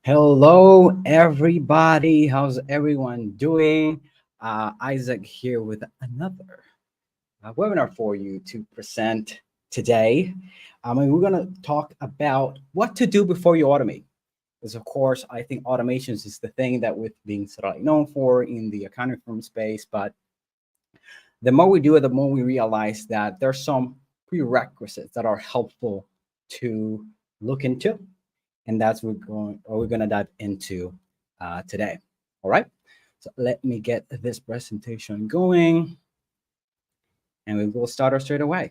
Hello, everybody. How's everyone doing? Isaac here with another webinar for you to present today. And we're going to talk about what to do before you automate. Because, of course, I think automations is the thing that we're being sort of like known for in the accounting firm space. But the more we do it, the more we realize that there's some prerequisites that are helpful to look into, and that's what we're going to dive into today. All right, so let me get this presentation going, and we will start her straight away.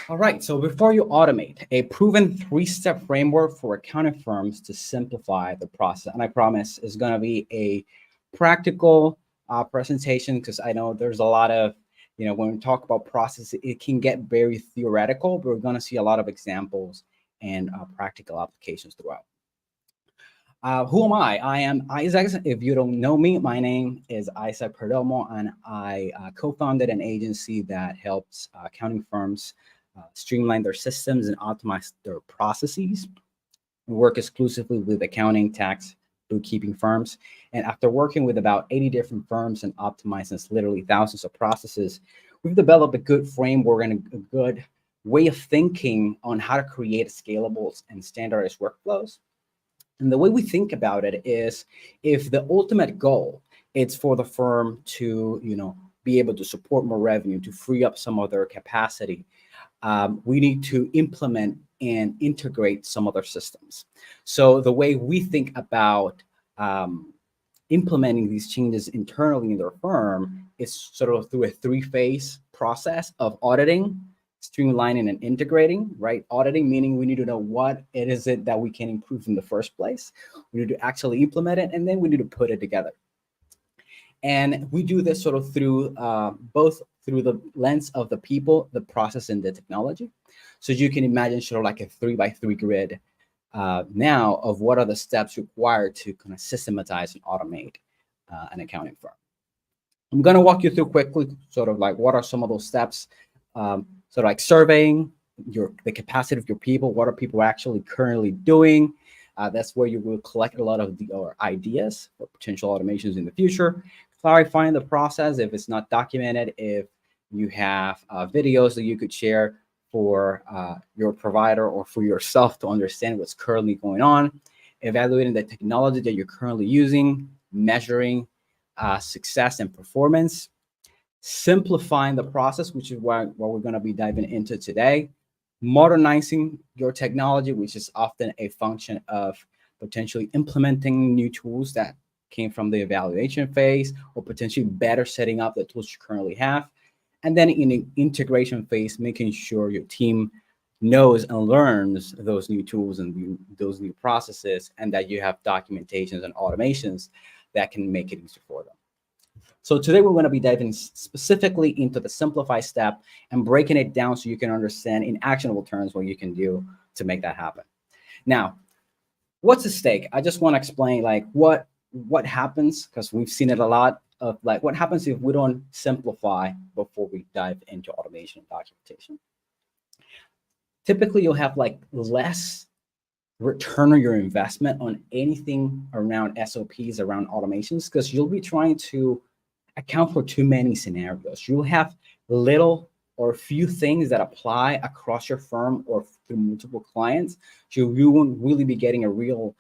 All right, so before you automate, a proven three-step framework for accounting firms to simplify the process. And I promise it's going to be a practical presentation, because I know there's a lot of, when we talk about process, it can get very theoretical, but we're going to see a lot of examples and practical applications throughout. Who am I? I am Isaac. If you don't know me, my name is Isaac Perdomo, and I co-founded an agency that helps accounting firms streamline their systems and optimize their processes. We work exclusively with accounting, tax, bookkeeping firms. And after working with about 80 different firms and optimizing literally thousands of processes, we've developed a good framework and a good way of thinking on how to create scalable and standardized workflows. And the way we think about it is, if the ultimate goal is for the firm to, be able to support more revenue, to free up some of their capacity, we need to implement and integrate some other systems. So the way we think about implementing these changes internally in their firm is sort of through a three-phase process of auditing, streamlining, and integrating. Right? Auditing meaning we need to know what it is that we can improve in the first place. We need to actually implement it, and then we need to put it together. And we do this sort of through both through the lens of the people, the process, and the technology. So you can imagine sort of like a 3x3 grid now of what are the steps required to kind of systematize and automate an accounting firm. I'm going to walk you through quickly sort of like what are some of those steps. Sort of like surveying the capacity of your people. What are people actually currently doing? That's where you will collect a lot of your ideas for potential automations in the future. Clarifying the process if it's not documented, if you have videos that you could share for your provider or for yourself to understand what's currently going on. Evaluating the technology that you're currently using, measuring success and performance. Simplifying the process, which is what we're going to be diving into today. Modernizing your technology, which is often a function of potentially implementing new tools that came from the evaluation phase, or potentially better setting up the tools you currently have. And then in the integration phase, making sure your team knows and learns those new tools and those new processes, and that you have documentations and automations that can make it easier for them. So today we're going to be diving specifically into the simplify step and breaking it down so you can understand in actionable terms what you can do to make that happen. Now, what's at stake? I just want to explain like what happens, because we've seen it a lot of like what happens if we don't simplify before we dive into automation and documentation. Typically, you'll have like less return on your investment on anything around SOPs, around automations, because you'll be trying to account for too many scenarios. You'll have little or few things that apply across your firm or through multiple clients. So you won't really be getting a real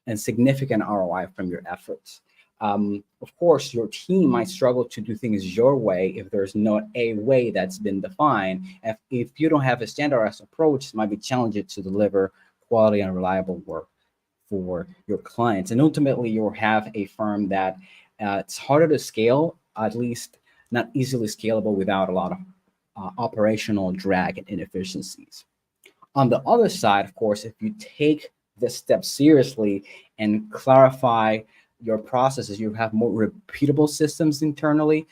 and significant ROI from your efforts. Of course, your team might struggle to do things your way if there's not a way that's been defined. If you don't have a standardized approach, it might be challenging to deliver quality and reliable work for your clients. And ultimately, you'll have a firm that it's harder to scale, at least not easily scalable without a lot of operational drag and inefficiencies. On the other side, of course, if you take this step seriously and clarify your processes, you have more repeatable systems internally.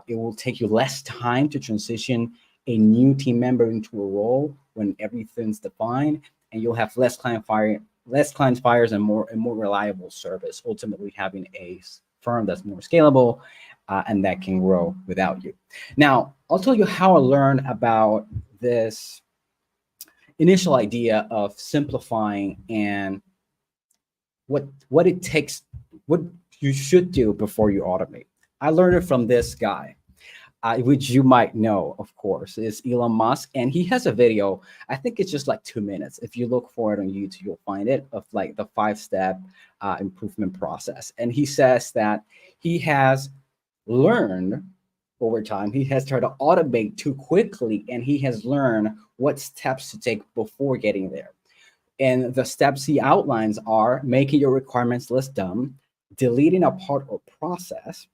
It will take you less time to transition a new team member into a role when everything's defined, and you'll have less client fires and more reliable service, ultimately having a firm that's more scalable and that can grow without you. Now, I'll tell you how I learned about this initial idea of simplifying and what it takes, what you should do before you automate. I learned it from this guy, which you might know, of course, is Elon Musk. And he has a video, I think it's just like 2 minutes. If you look for it on YouTube, you'll find it, of like the 5-step improvement process. And he says that he has learned over time, he has tried to automate too quickly, and he has learned what steps to take before getting there. And the steps he outlines are making your requirements list dumb, deleting a part or process,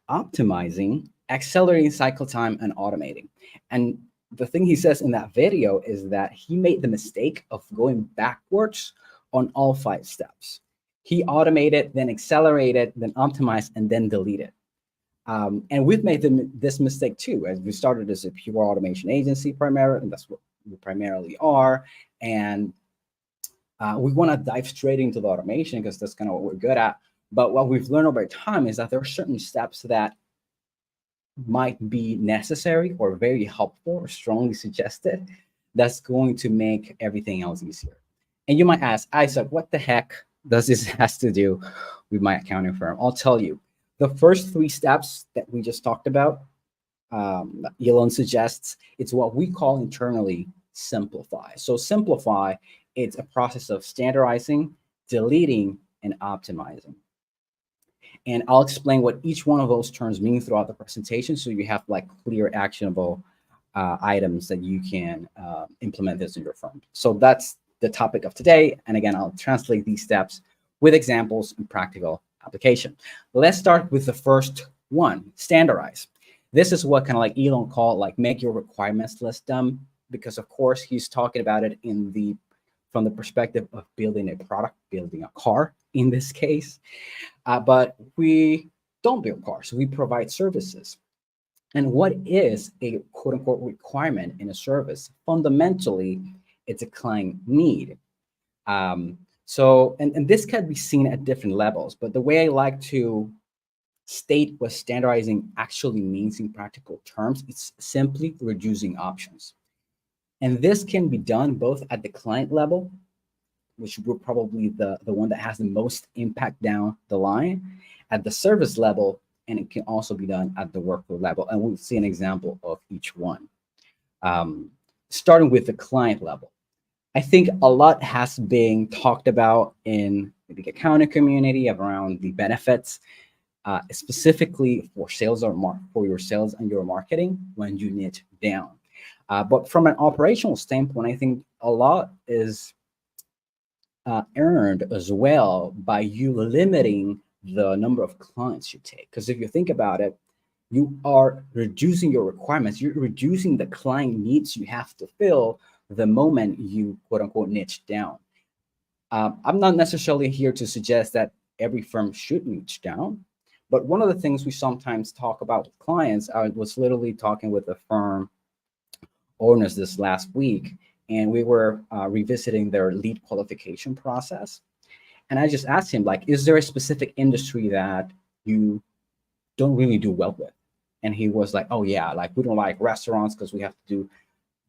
optimizing, accelerating cycle time, and automating. And the thing he says in that video is that he made the mistake of going backwards on all 5 steps. He automated, then accelerated, then optimized, and then deleted. And we've made this mistake too, as we started as a pure automation agency primarily, and that's what we primarily are. And we want to dive straight into the automation because that's kind of what we're good at. But what we've learned over time is that there are certain steps that might be necessary or very helpful or strongly suggested that's going to make everything else easier. And you might ask, Isaac, what the heck does this has to do with my accounting firm? I'll tell you. The first 3 steps that we just talked about, Elon suggests, it's what we call internally simplify. So simplify, it's a process of standardizing, deleting, and optimizing. And I'll explain what each one of those terms mean throughout the presentation, so you have like clear, actionable items that you can implement this in your firm. So that's the topic of today. And again, I'll translate these steps with examples and practical application. Let's start with the first one, standardize. This is what kind of like Elon called like make your requirements list dumb, because of course he's talking about it from the perspective of building a product, building a car in this case. But we don't build cars, we provide services. And what is a quote unquote requirement in a service? Fundamentally, it's a client need. So, and this can be seen at different levels, but the way I like to state what standardizing actually means in practical terms, it's simply reducing options. And this can be done both at the client level, which will probably the one that has the most impact down the line, at the service level, and it can also be done at the workflow level. And we'll see an example of each one. Starting with the client level. I think a lot has been talked about in the accounting community around the benefits, specifically for sales or for your sales and your marketing when you niche down. But from an operational standpoint, I think a lot is earned as well by you limiting the number of clients you take. Because if you think about it, you are reducing your requirements. You're reducing the client needs you have to fill the moment you quote unquote niche down. I'm not necessarily here to suggest that every firm should niche down, but one of the things we sometimes talk about with clients, I was literally talking with a firm owners this last week, and we were revisiting their lead qualification process. And I just asked him, like, is there a specific industry that you don't really do well with? And he was like, oh yeah, like we don't like restaurants because we have to do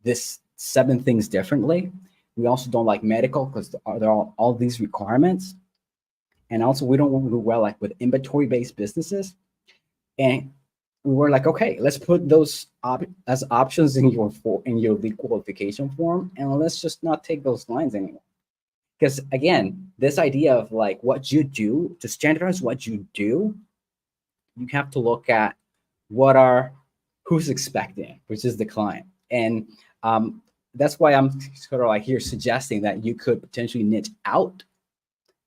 this 7 things differently. We also don't like medical because there are all these requirements. And also we don't do well like with inventory-based businesses. And we were like, okay, let's put those as options in your lead qualification form, and let's just not take those lines anymore. Because again, this idea of like what you do, to standardize what you do, you have to look at who's expecting, which is the client. And that's why I'm sort of like here suggesting that you could potentially niche out,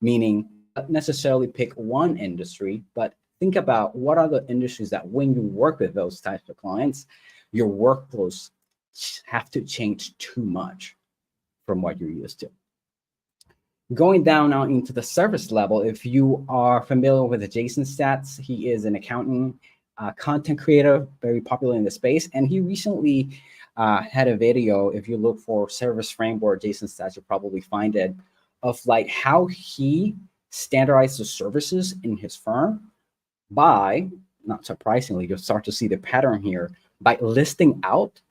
meaning not necessarily pick one industry, but think about what are the industries that when you work with those types of clients, your workflows have to change too much from what you're used to. Going down now into the service level, if you are familiar with Jason Stats, he is an accounting content creator, very popular in the space. And he recently had a video, if you look for service framework, Jason Stats, you'll probably find it, of like how he standardized the services in his firm by, not surprisingly, you'll start to see the pattern here, by listing out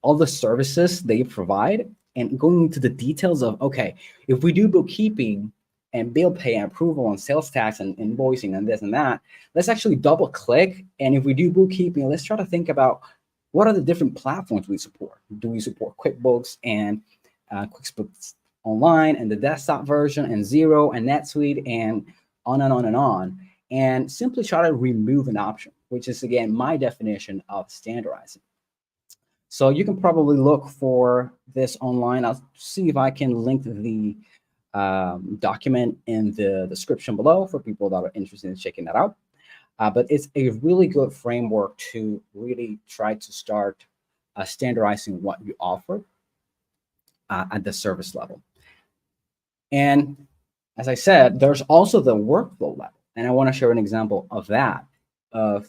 all the services they provide and going into the details of, okay, if we do bookkeeping, and bill pay and approval and sales tax and invoicing and this and that, let's actually double click. And if we do bookkeeping, let's try to think about what are the different platforms we support. Do we support QuickBooks and QuickBooks Online and the desktop version and Xero and NetSuite and on and on and on? And simply try to remove an option, which is, again, my definition of standardizing. So you can probably look for this online. I'll see if I can link the document in the description below for people that are interested in checking that out. But it's a really good framework to really try to start standardizing what you offer at the service level. And as I said, there's also the workflow level. And I want to share an example of that.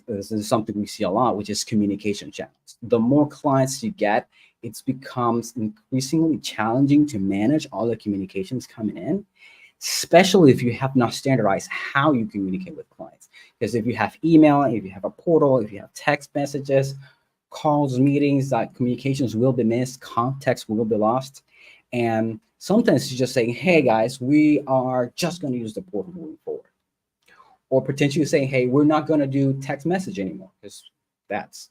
This is something we see a lot, which is communication channels. The more clients you get, it becomes increasingly challenging to manage all the communications coming in, especially if you have not standardized how you communicate with clients. Because if you have email, if you have a portal, if you have text messages, calls, meetings, that communications will be missed, context will be lost. And sometimes you're just saying, hey guys, we are just going to use the portal moving forward. Or potentially saying, hey, we're not going to do text message anymore, because that's,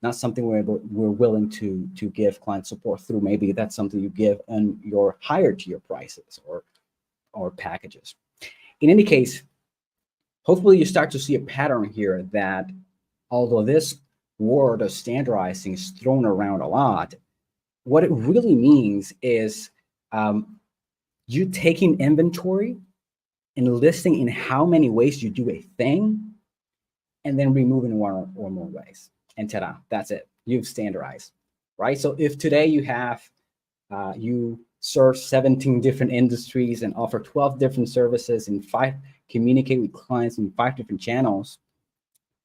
not something we're willing to give client support through. Maybe that's something you give in your higher tier prices or packages. In any case, hopefully you start to see a pattern here that although this word of standardizing is thrown around a lot, what it really means is you taking inventory and listing in how many ways you do a thing, and then removing one or more ways. And ta-da, that's it. You've standardized, right? So if today you have, you serve 17 different industries and offer 12 different services and communicate with clients in 5 different channels,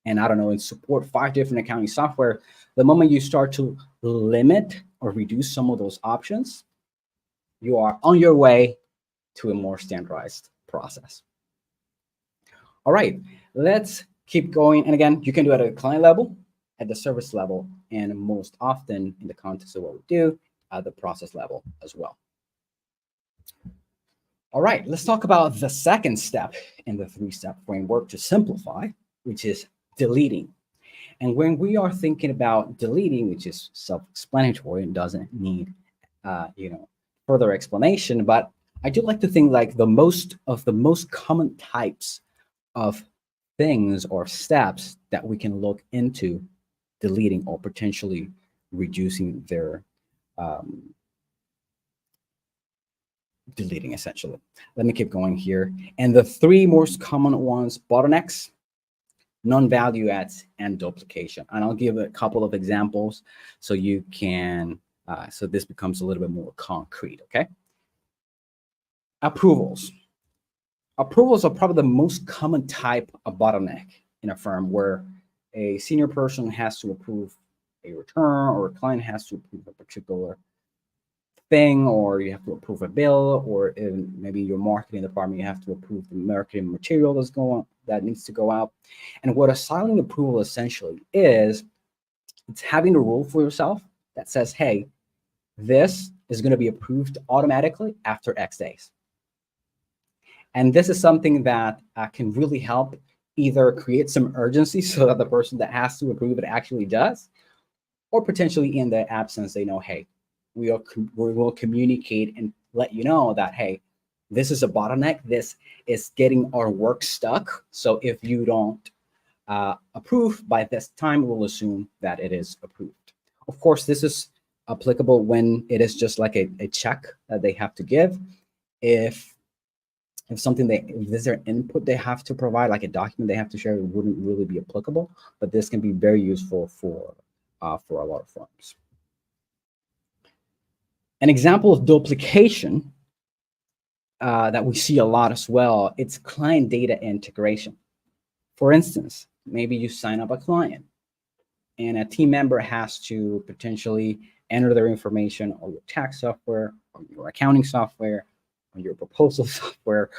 and I don't know, and support 5 different accounting software, the moment you start to limit or reduce some of those options, you are on your way to a more standardized process. All right, let's keep going. And again, you can do it at the client level, at the service level, and most often in the context of what we do, at the process level as well. All right, let's talk about the second step in the 3-step framework to simplify, which is deleting. And when we are thinking about deleting, which is self-explanatory and doesn't need further explanation, but I do like to think like the most common types of things or steps that we can look into deleting or potentially reducing their deleting, essentially. Let me keep going here. And the 3 most common ones: bottlenecks, non-value adds, and duplication. And I'll give a couple of examples so you can, so this becomes a little bit more concrete, okay? Approvals. Approvals are probably the most common type of bottleneck in a firm, where a senior person has to approve a return, or a client has to approve a particular thing, or you have to approve a bill, or in maybe your marketing department, you have to approve the marketing material that needs to go out. And what a silent approval essentially is, it's having a rule for yourself that says, hey, this is going to be approved automatically after X days. And this is something that can really help either create some urgency so that the person that has to approve it actually does, or potentially in the absence, they know, hey, we will communicate and let you know that, hey, this is a bottleneck. This is getting our work stuck. So if you don't approve by this time, we'll assume that it is approved. Of course, this is applicable when it is just like a check that they have to give. If something if there's their input they have to provide, like a document they have to share, it wouldn't really be applicable, but this can be very useful for a lot of firms. An example of duplication that we see a lot as well, it's client data integration. For instance, maybe you sign up a client and a team member has to potentially enter their information on your tax software, on your accounting software, on your proposal software,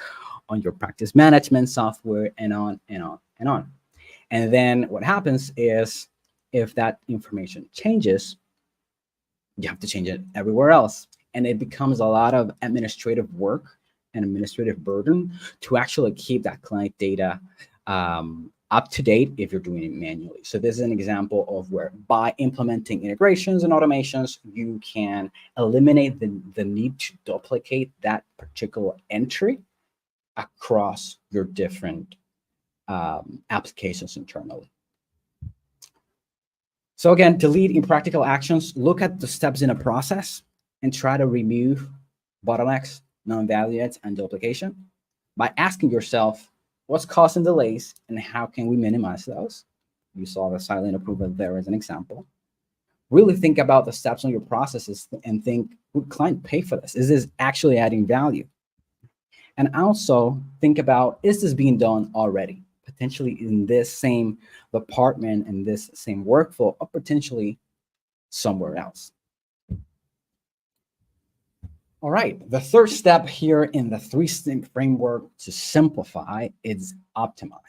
on your practice management software, and on and on and on. And then what happens is, if that information changes, you have to change it everywhere else. And it becomes a lot of administrative work and administrative burden to actually keep that client data up to date if you're doing it manually. So this is an example of where by implementing integrations and automations, you can eliminate the need to duplicate that particular entry across your different applications internally. So again, delete impractical actions, look at the steps in a process and try to remove bottlenecks, non-value and duplication by asking yourself, what's causing delays and how can we minimize those? You saw the silent approval there as an example. Really think about the steps on your processes and think, would client pay for this? Is this actually adding value? And also think about, is this being done already? Potentially in this same department and this same workflow, or potentially somewhere else. All right, the third step here in the 3-step framework to simplify is optimize.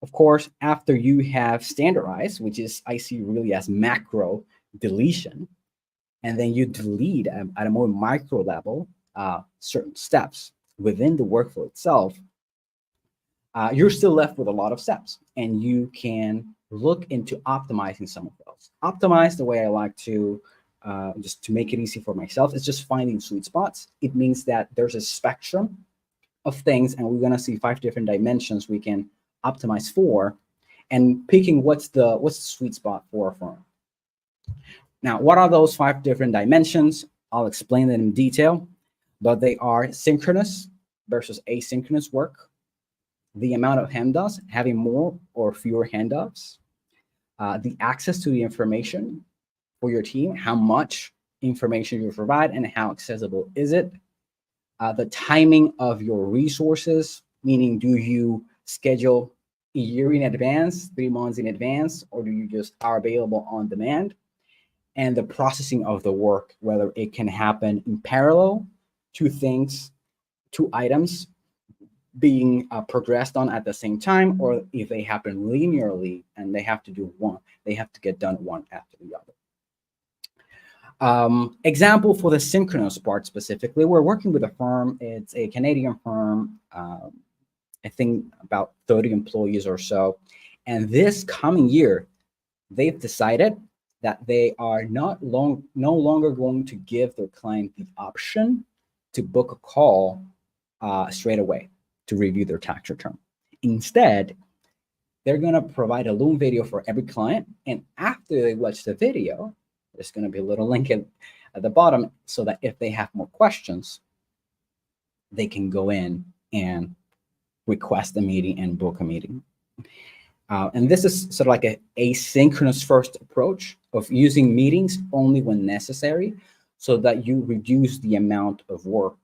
Of course, after you have standardized, which is I see really as macro deletion, and then you delete at a more micro level certain steps within the workflow itself, you're still left with a lot of steps, and you can look into optimizing some of those. Optimize, the way I like to, just to make it easy for myself, is just finding sweet spots. It means that there's a spectrum of things, and we're gonna see 5 different dimensions we can optimize for, and picking what's the sweet spot for a firm. Now, what are those 5 different dimensions? I'll explain them in detail, but they are synchronous versus asynchronous work, the amount of handoffs, having more or fewer handoffs, the access to the information for your team, how much information you provide and how accessible is it, the timing of your resources, meaning do you schedule a year in advance, 3 months in advance, or do you just are available on demand, and the processing of the work, whether it can happen in parallel, 2 items being progressed on at the same time, or if they happen linearly and they have to get done one after the other. Example for the synchronous part specifically, we're working with a firm. It's a Canadian firm, I think about 30 employees or so. And this coming year, they've decided that they are no longer going to give their client the option to book a call straight away to review their tax return. Instead, they're going to provide a Loom video for every client. And after they watch the video, there's going to be a little link at the bottom so that if they have more questions, they can go in and request a meeting and book a meeting. And this is sort of like an asynchronous first approach of using meetings only when necessary so that you reduce the amount of work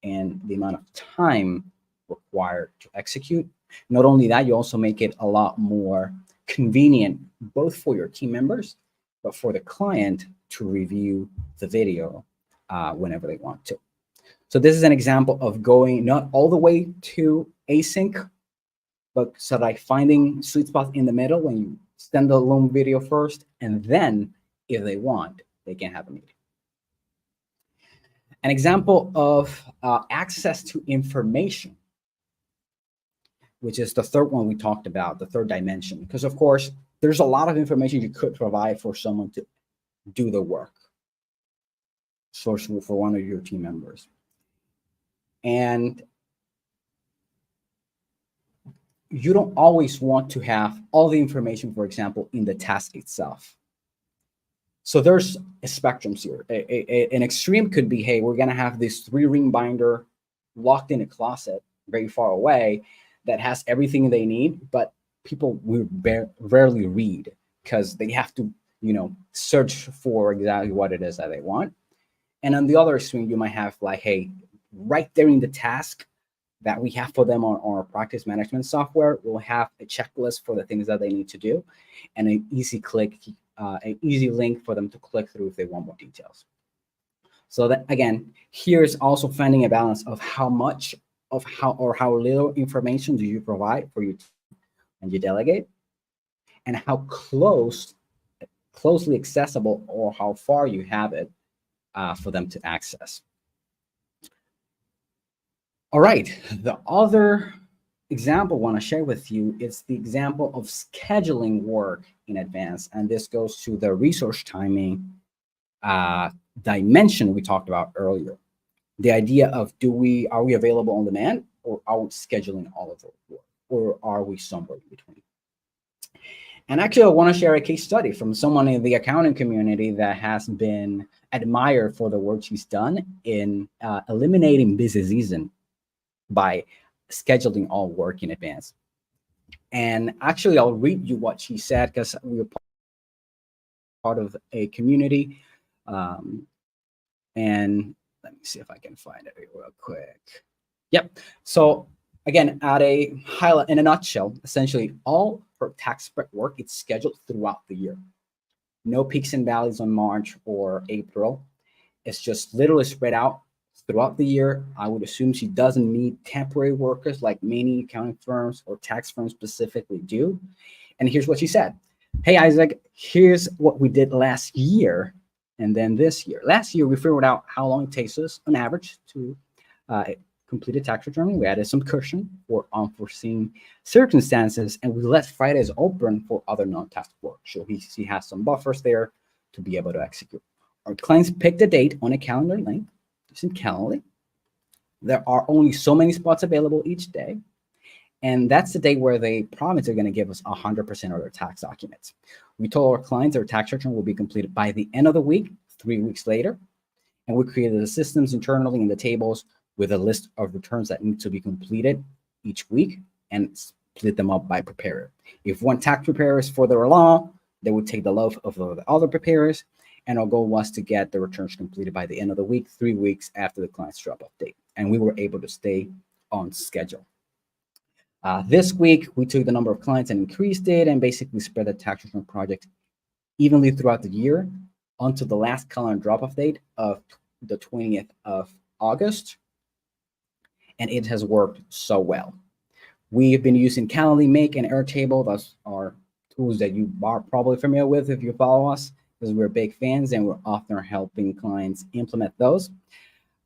and the amount of time required to execute. Not only that, you also make it a lot more convenient, both for your team members, but for the client to review the video whenever they want to. So this is an example of going not all the way to async, but sort of like finding sweet spots in the middle when you send the Loom video first, and then if they want, they can have a meeting. An example of access to information, which is the third one we talked about, the third dimension, because of course, there's a lot of information you could provide for someone to do the work, for one of your team members. And you don't always want to have all the information, for example, in the task itself. So there's a spectrum here. An extreme could be, hey, we're going to have this 3-ring binder locked in a closet very far away that has everything they need, but people will rarely read because they have to, search for exactly what it is that they want. And on the other extreme, you might have like, hey, right there in the task that we have for them on our practice management software, we'll have a checklist for the things that they need to do and an easy click, an easy link for them to click through if they want more details. So that, again, here's also finding a balance of how much of how little information do you provide for your team and you delegate, and how closely accessible or how far you have it for them to access. All right, the other example I want to share with you is the example of scheduling work in advance. And this goes to the resource timing dimension we talked about earlier. The idea of are we available on demand, or are we scheduling all of the work, or are we somewhere in between? And actually, I want to share a case study from someone in the accounting community that has been admired for the work she's done in eliminating busy season by scheduling all work in advance. And actually, I'll read you what she said, because we were part of a community. And let me see if I can find it real quick. Yep. So again, in a nutshell, essentially all her tax prep work is scheduled throughout the year. No peaks and valleys on March or April. It's just literally spread out throughout the year. I would assume she doesn't need temporary workers like many accounting firms or tax firms specifically do. And here's what she said. Hey, Isaac, here's what we did last year. And then this year. Last year, we figured out how long it takes us on average to complete a tax return. We added some cushion for unforeseen circumstances, and we left Fridays open for other non-tax work. So he has some buffers there to be able to execute. Our clients picked a date on a calendar link, using Calendly. There are only so many spots available each day. And that's the day where they promise they're going to give us 100% of their tax documents. We told our clients their tax return will be completed by the end of the week, 3 weeks later. And we created the systems internally in the tables with a list of returns that need to be completed each week and split them up by preparer. If one tax preparer is further along, they would take the load of the other preparers. And our goal was to get the returns completed by the end of the week, 3 weeks after the client's drop-off date. And we were able to stay on schedule. This week, we took the number of clients and increased it and basically spread the tax return project evenly throughout the year until the last calendar drop-off date of the 20th of August. And it has worked so well. We've been using Calendly, Make, and Airtable. Those are tools that you are probably familiar with if you follow us, because we're big fans and we're often helping clients implement those.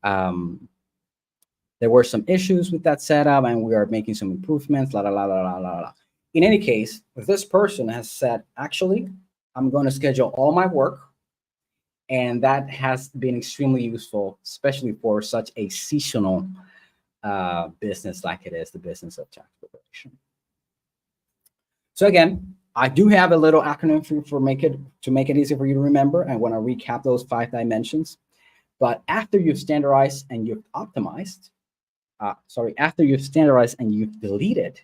There were some issues with that setup, and we are making some improvements, In any case, this person has said, actually, I'm going to schedule all my work. And that has been extremely useful, especially for such a seasonal business like it is the business of tax preparation. So again, I do have a little acronym to make it easier for you to remember. I want to recap those 5 dimensions. But after you've standardized and you've optimized, after you've standardized and you've deleted,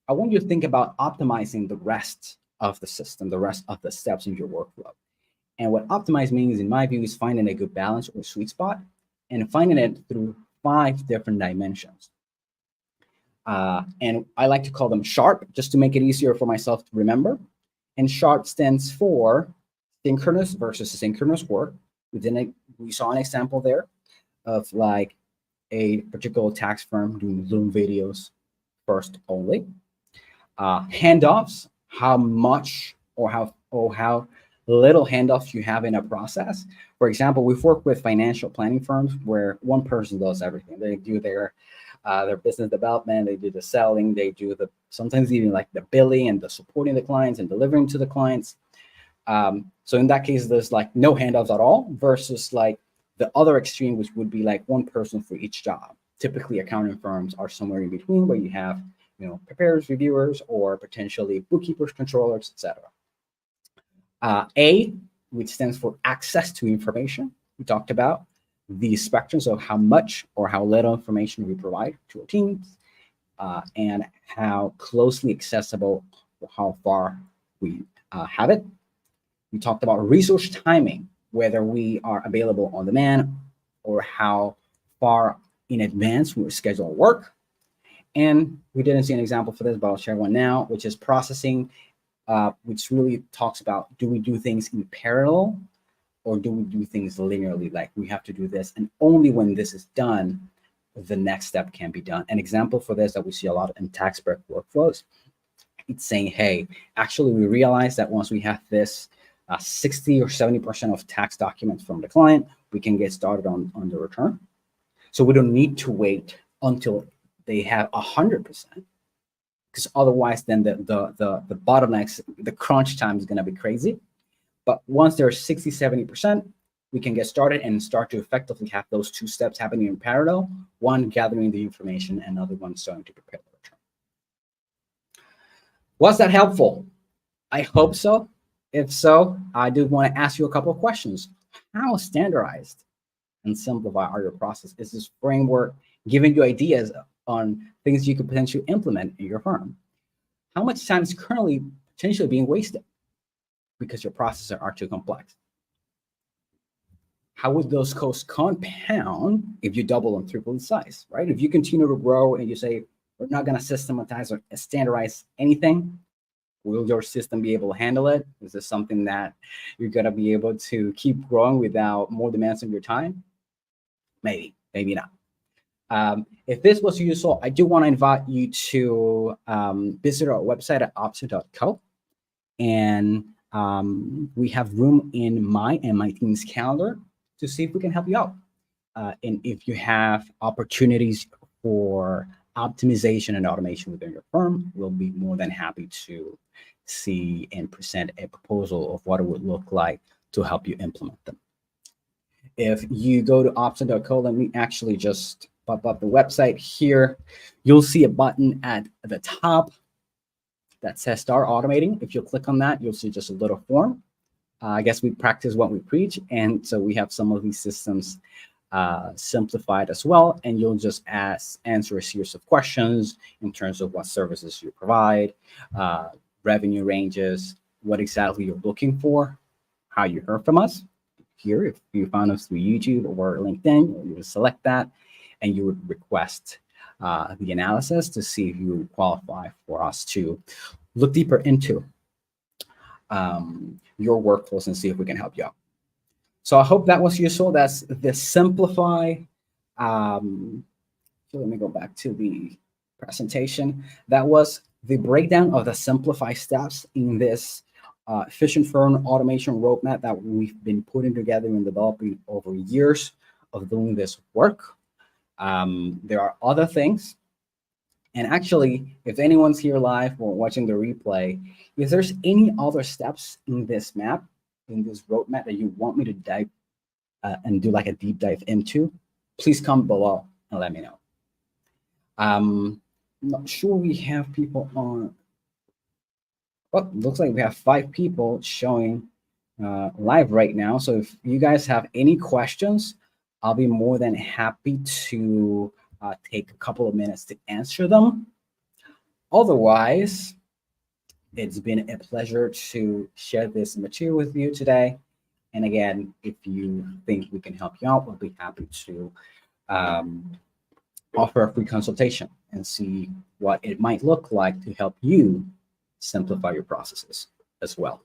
I want you to think about optimizing the rest of the system, the rest of the steps in your workflow. And what optimize means, in my view, is finding a good balance or sweet spot and finding it through 5 different dimensions. And I like to call them SHARP, just to make it easier for myself to remember. And SHARP stands for synchronous versus asynchronous work. We saw an example there of like a particular tax firm doing Zoom videos first only. Handoffs, how much or how little handoffs you have in a process. For example, we've worked with financial planning firms where one person does everything. They do their business development, they do the selling, they do sometimes even like the billing and the supporting the clients and delivering to the clients. So in that case, there's like no handoffs at all versus like the other extreme, which would be like one person for each job. Typically, accounting firms are somewhere in between where you have, preparers, reviewers, or potentially bookkeepers, controllers, etc. A, which stands for access to information. We talked about the spectrums of how much or how little information we provide to our teams, and how closely accessible or how far we have it. We talked about resource timing, whether we are available on demand or how far in advance we schedule work. And we didn't see an example for this, but I'll share one now, which is processing, which really talks about, do we do things in parallel or do we do things linearly? Like we have to do this, and only when this is done, the next step can be done. An example for this that we see a lot in tax prep workflows, it's saying, hey, actually we realize that once we have this 60 or 70% of tax documents from the client, we can get started on the return. So we don't need to wait until they have 100%, because otherwise then the bottlenecks, the crunch time is going to be crazy. But once they're 60, 70%, we can get started and start to effectively have those two steps happening in parallel, one gathering the information and other one starting to prepare the return. Was that helpful? I hope so. If so, I do want to ask you a couple of questions. How standardized and simplify are your process? Is this framework giving you ideas on things you could potentially implement in your firm? How much time is currently potentially being wasted because your processes are too complex? How would those costs compound if you double and triple in size, right? If you continue to grow and you say, we're not going to systematize or standardize anything, will your system be able to handle it? Is this something that you're going to be able to keep growing without more demands on your time? Maybe, maybe not. If this was useful, I do want to invite you to visit our website at opsa.co. And we have room in my and my team's calendar to see if we can help you out. And if you have opportunities for optimization and automation within your firm, we'll be more than happy to see and present a proposal of what it would look like to help you implement them. If you go to opsa.co, let me actually just pop up the website here. You'll see a button at the top that says Start Automating. If you click on that, you'll see just a little form. I guess we practice what we preach. And so we have some of these systems simplified as well. And you'll just answer a series of questions in terms of what services you provide, revenue ranges, what exactly you're looking for, how you heard from us. Here, if you found us through YouTube or LinkedIn, you would select that and you would request the analysis to see if you qualify for us to look deeper into your workflows and see if we can help you out. So I hope that was useful. That's the simplify. So let me go back to the presentation. That was the breakdown of the simplify steps in this efficient firm automation roadmap that we've been putting together and developing over years of doing this work. There are other things. And actually, if anyone's here live or watching the replay, if there's any other steps in this map, in this roadmap that you want me to dive and do like a deep dive into, please comment below and let me know. I'm not sure we have people on. Well, looks like we have 5 people showing live right now. So if you guys have any questions, I'll be more than happy to take a couple of minutes to answer them. Otherwise, it's been a pleasure to share this material with you today. And again, if you think we can help you out, we'll be happy to offer a free consultation and see what it might look like to help you simplify your processes as well.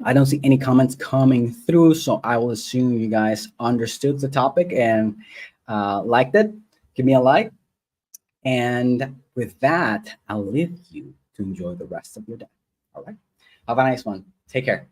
I don't see any comments coming through, so I will assume you guys understood the topic and liked it. Give me a like. And with that, I'll leave you to enjoy the rest of your day. All right. Have a nice one. Take care.